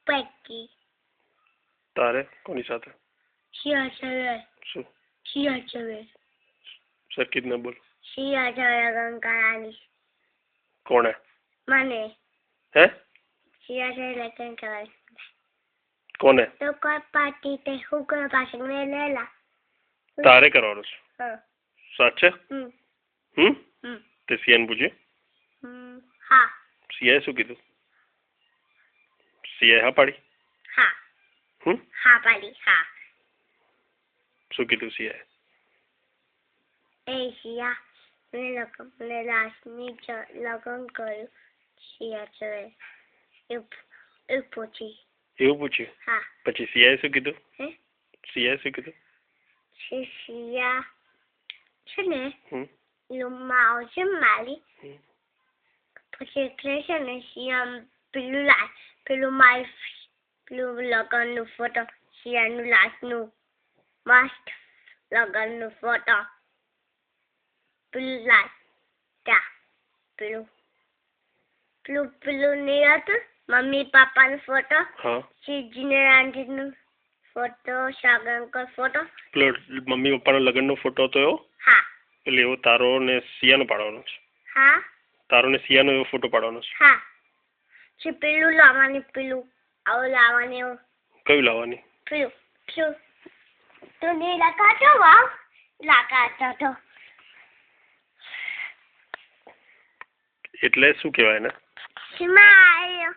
પેકી તારે કોની સાથે? શિયા ચવે શું? શિયા ચવે સકીત ને બોલ. શિયા ચવે ગંકારાની કોણે? મને હે? શિયા ચવે લગન કરાવી. કોને? તો કોઈ પાર્ટી તે હું કરવા પાસે મેં લેલા તારે કરવાનું છે? હા. સાચે? હમ. તે સિયાને પૂછ્યું? હા. સિયાએ શું કીધું? સિયાએ હા પાડી? હા. હા પાડી. હા. શું કીધું સિયાએ? એ શિયા મેં લાસ્ટની લગન કર્યું શિયા ચવે એ પૂછી. એવું પૂછ્યું? હા. પછી સિયાએ શું કીધું? હે? સિયાએ શું કીધું? શિયા છે ને રૂમમાં આવશે મારી પછી એટલે છે ને શિયા પેલું મારી પેલું લગનનું ફોટો શિયાનું લાસ્ટનું મસ્ત લગનનું ફોટો પેલું લાસ્ટ ત્યાં પેલું નહીં હતું મમ્મી પપ્પાનો ફોટો શિવજીને રાંધીનો ફોટો સાગંકર ફોટો પેલો મમ્મી પપ્પાનો લગ્નનો ફોટો હતો એવો? હા. એટલે એવો તારો ને સિયાનો પાડવાનો છે? હા. તારો ને સિયાનો એવો ફોટો પાડવાનો છે? હા. છે પેલું લાવવાની પેલું આવું લાવવાની એવું. કયું લાવવાની? પેલું તો નહીં લગાતો વાવ લગાતો તો એટલે શું કહેવાય ને? સ્માઈલ